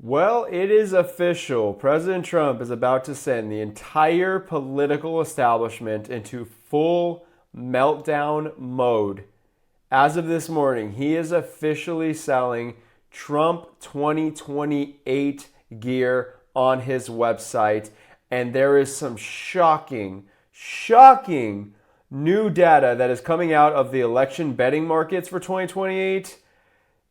Well, it is official. President Trump is about to send the entire political establishment into full meltdown mode. As of this morning, he is officially selling Trump 2028 gear on his website. And there is some shocking new data that is coming out of the election betting markets for 2028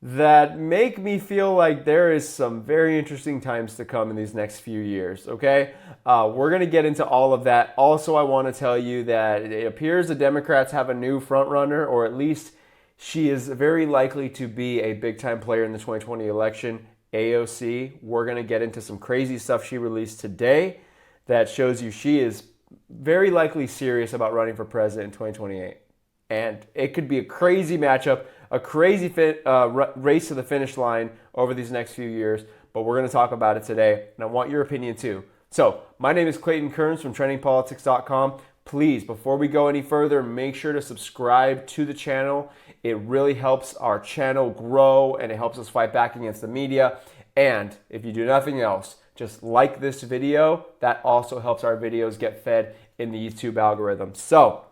that make me feel like there is some very interesting times to come in these next few years, okay? We're going to get into all of that. Also, I want to tell you that it appears the Democrats have a new frontrunner, or at least she is very likely to be a big-time player in the 2020 election, AOC. We're going to get into some crazy stuff she released today that shows you she is very likely serious about running for president in 2028. And it could be a crazy matchup, a crazy race to the finish line over these next few years. But we're going to talk about it today, and I want your opinion too. So, my name is Clayton Kearns from TrendingPolitics.com. Please, before we go any further, make sure to subscribe to the channel. It really helps our channel grow, and it helps us fight back against the media. And if you do nothing else, just like this video. That also helps our videos get fed in the YouTube algorithm. So,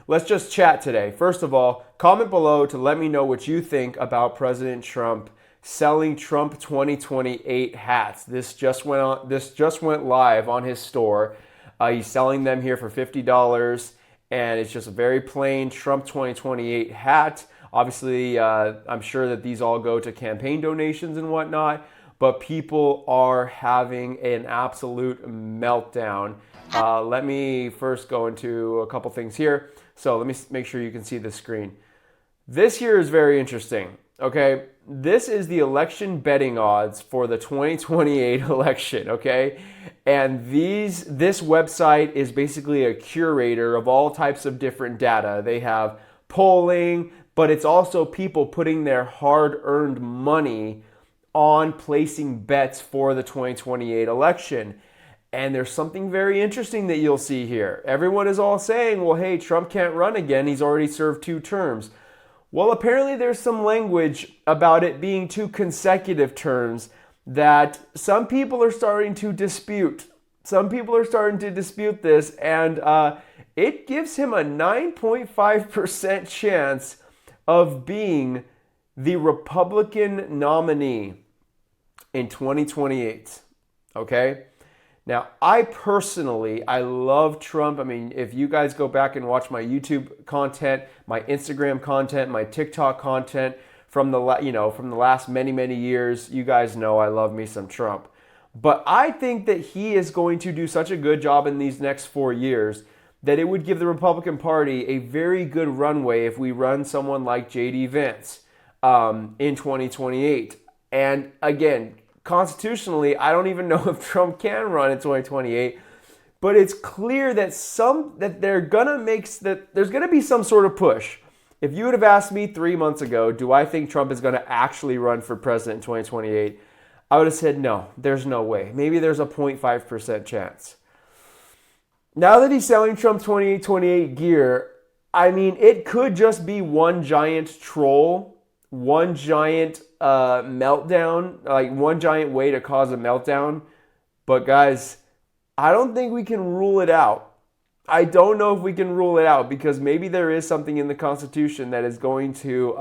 let's just chat today. First of all, comment below to let me know what you think about President Trump selling Trump 2028 hats. This just went live on his store. He's selling them here for $50, and it's just a very plain Trump 2028 hat. Obviously, I'm sure that these all go to campaign donations and whatnot, but people are having an absolute meltdown. Let me first go into a couple things here. So let me make sure you can see the screen. This here is very interesting, okay? This is the election betting odds for the 2028 election, okay? And this website is basically a curator of all types of different data. They have polling, but it's also people putting their hard-earned money on placing bets for the 2028 election. And there's something very interesting that you'll see here. Everyone is all saying, well, hey, Trump can't run again. He's already served 2 terms. Well, apparently there's some language about it being 2 consecutive terms that some people are starting to dispute. Some people are starting to dispute this, and it gives him a 9.5% chance of being the Republican nominee in 2028, okay? Now, I love Trump. I mean, if you guys go back and watch my YouTube content, my Instagram content, my TikTok content from the last many years, you guys know I love me some Trump. But I think that he is going to do such a good job in these next 4 years that it would give the Republican Party a very good runway if we run someone like J.D. Vance in 2028. And again, constitutionally, I don't even know if Trump can run in 2028, but it's clear that there's gonna be some sort of push. If you would have asked me 3 months ago, do I think Trump is gonna actually run for president in 2028? I would have said no, there's no way. Maybe there's a 0.5% chance. Now that he's selling Trump 2028 gear, I mean, it could just be one giant troll, one giant meltdown, like one giant way to cause a meltdown. But guys, I don't think we can rule it out. I don't know if we can rule it out because maybe there is something in the Constitution that is going to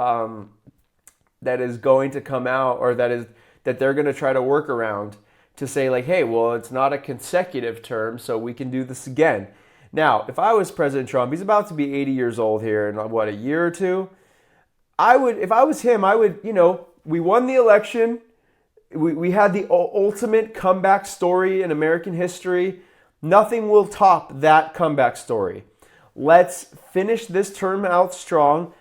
come out, or that they're going to try to work around to say like, hey, well, it's not a consecutive term, so we can do this again. Now, if I was President Trump, he's about to be 80 years old here in what, a year or two? If I was him, we won the election. We had the ultimate comeback story in American history. Nothing will top that comeback story. Let's finish this term out strong,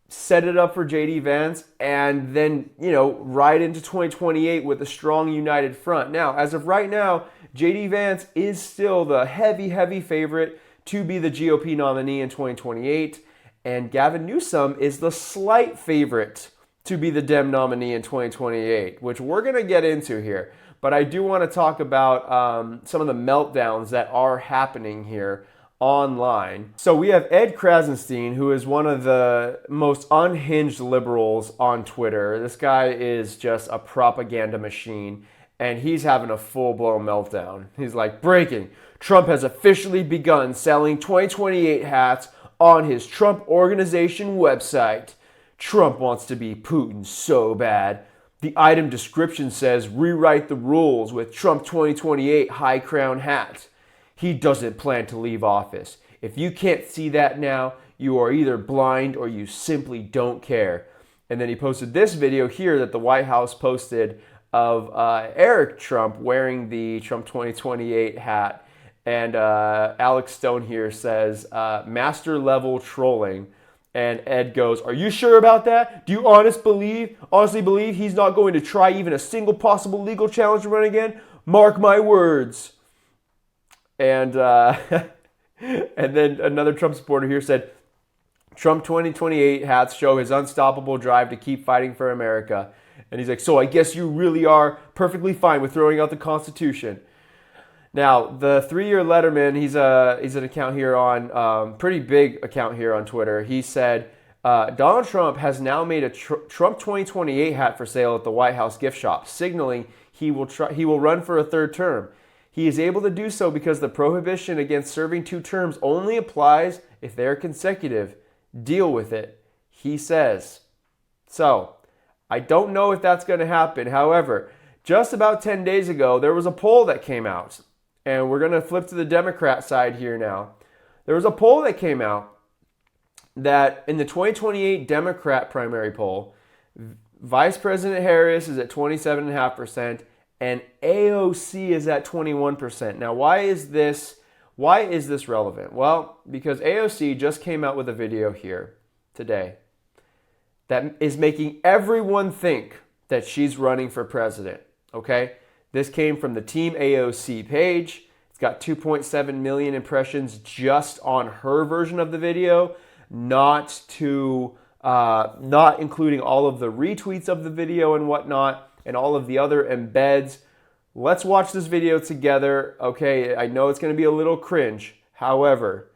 set it up for J.D. Vance, and then, ride into 2028 with a strong united front. Now, as of right now, J.D. Vance is still the heavy favorite to be the GOP nominee in 2028. And Gavin Newsom is the slight favorite to be the Dem nominee in 2028, which we're going to get into here. But I do want to talk about some of the meltdowns that are happening here online. So we have Ed Kranstein, who is one of the most unhinged liberals on Twitter. This guy is just a propaganda machine, and he's having a full-blown meltdown. He's like, breaking, Trump has officially begun selling 2028 hats on his Trump Organization website. Trump wants to be Putin so bad. The item description says, rewrite the rules with Trump 2028 high crown hat. He doesn't plan to leave office. If you can't see that now, you are either blind or you simply don't care. And then he posted this video here that the White House posted of Eric Trump wearing the Trump 2028 hat. And Alex Stone here says, master level trolling. And Ed goes, are you sure about that? Do you honestly believe he's not going to try even a single possible legal challenge to run again? Mark my words. And and then another Trump supporter here said, Trump 2028 hats show his unstoppable drive to keep fighting for America. And he's like, so I guess you really are perfectly fine with throwing out the Constitution. Now, the 3-year letterman, he's an account here on, pretty big account here on Twitter. He said, Donald Trump has now made a Trump 2028 hat for sale at the White House gift shop, signaling he will run for a third term. He is able to do so because the prohibition against serving 2 terms only applies if they are consecutive. Deal with it, he says. So, I don't know if that's going to happen. However, just about 10 days ago, there was a poll that came out. And we're going to flip to the Democrat side here now. There was a poll that came out that in the 2028 Democrat primary poll, Vice President Harris is at 27.5%. And AOC is at 21%. Now, why is this relevant? Well, because AOC just came out with a video here today that is making everyone think that she's running for president, okay? This came from the Team AOC page. It's got 2.7 million impressions just on her version of the video, not including all of the retweets of the video and whatnot, and all of the other embeds. Let's watch this video together. Okay, I know it's going to be a little cringe. However,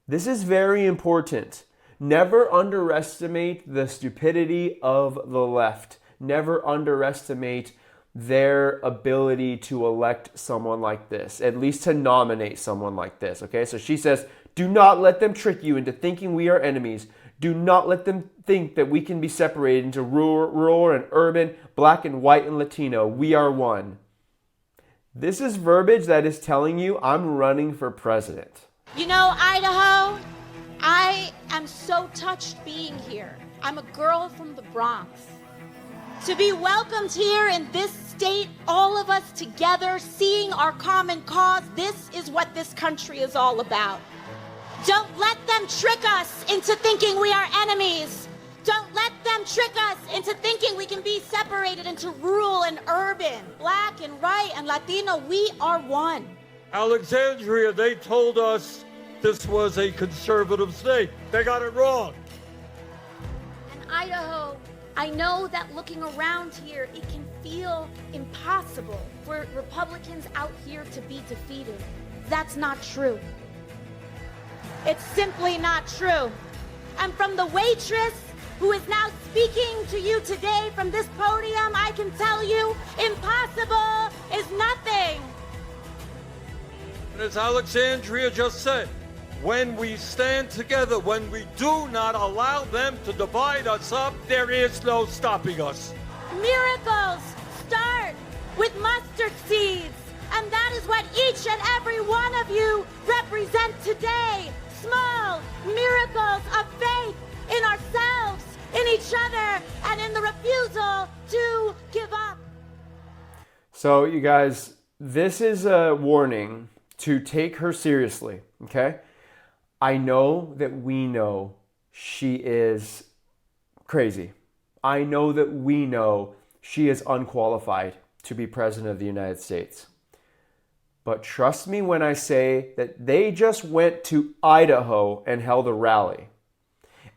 this is very important. Never underestimate the stupidity of the left. Never underestimate their ability to elect someone like this, at least to nominate someone like this. Okay, so she says, do not let them trick you into thinking we are enemies. Do not let them think that we can be separated into rural and urban, black and white and Latino. We are one. This is verbiage that is telling you I'm running for president. You know, Idaho, I am so touched being here. I'm a girl from the Bronx. To be welcomed here in this state, all of us together, seeing our common cause, this is what this country is all about. Don't let them trick us into thinking we are enemies. Don't let them trick us into thinking we can be separated into rural and urban, black and white and Latino. We are one. Alexandria, they told us this was a conservative state. They got it wrong. And Idaho, I know that looking around here, it can feel impossible for Republicans out here to be defeated. That's not true. It's simply not true. And from the waitress who is now speaking to you today from this podium, I can tell you, impossible is nothing. And as Alexandria just said, when we stand together, when we do not allow them to divide us up, there is no stopping us. Miracles start with mustard seeds. And that is what each and every one of you represent today. Small miracles of faith in ourselves, in each other, and in the refusal to give up. So, you guys, this is a warning to take her seriously, okay? I know that we know she is crazy. I know that we know she is unqualified to be president of the United States. But trust me when I say that they just went to Idaho and held a rally.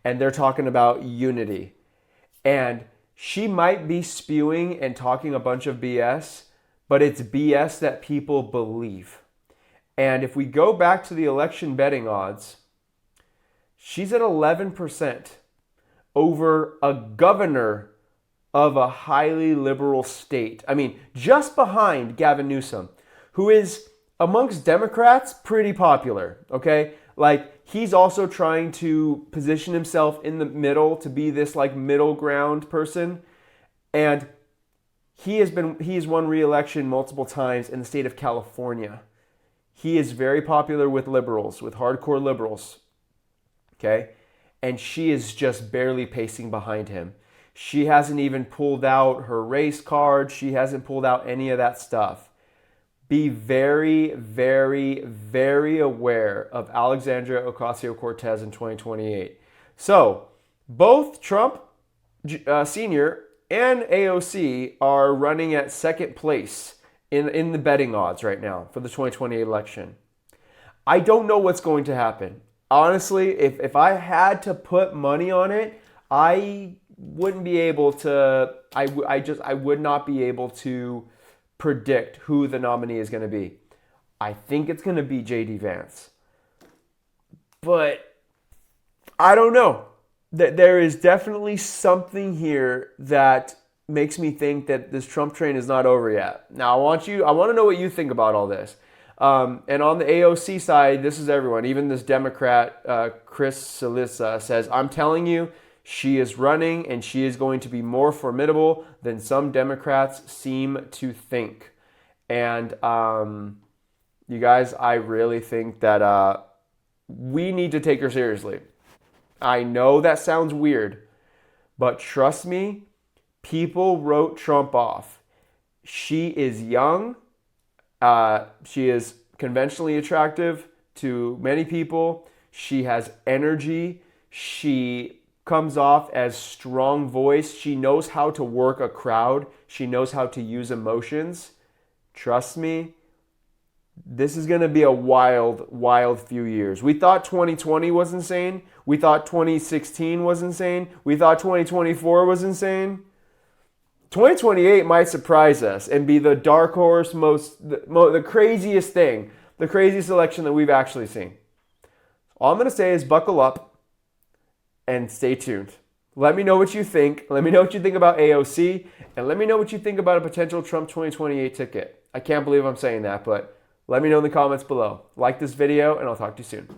And they're talking about unity. And she might be spewing and talking a bunch of BS, but it's BS that people believe. And if we go back to the election betting odds, she's at 11% over a governor of a highly liberal state. I mean, just behind Gavin Newsom, who is amongst Democrats pretty popular, okay? Like, he's also trying to position himself in the middle to be this like middle ground person. And he has won re-election multiple times in the state of California. He is very popular with liberals, with hardcore liberals. Okay? And she is just barely pacing behind him. She hasn't even pulled out her race card. She hasn't pulled out any of that stuff. Be very, very, very aware of Alexandria Ocasio-Cortez in 2028. So, both Trump Sr. and AOC are running at second place in the betting odds right now for the 2028 election. I don't know what's going to happen. Honestly, if I had to put money on it, I wouldn't be able to, I would not be able to predict who the nominee is going to be. I think it's going to be J.D. Vance. But I don't know. There is definitely something here that makes me think that this Trump train is not over yet. Now, I want to know what you think about all this. And on the AOC side, this is everyone. Even this Democrat, Chris Salissa, says, I'm telling you, she is running and she is going to be more formidable than some Democrats seem to think. And you guys, I really think that we need to take her seriously. I know that sounds weird, but trust me, people wrote Trump off. She is young. She is conventionally attractive to many people. She has energy. She comes off as strong voice. She knows how to work a crowd. She knows how to use emotions. Trust me, this is going to be a wild, wild few years. We thought 2020 was insane. We thought 2016 was insane. We thought 2024 was insane. 2028 might surprise us and be the dark horse, the craziest thing, the craziest election that we've actually seen. All I'm going to say is buckle up and stay tuned. Let me know what you think. Let me know what you think about AOC, and let me know what you think about a potential Trump 2028 ticket. I can't believe I'm saying that, but let me know in the comments below. Like this video, and I'll talk to you soon.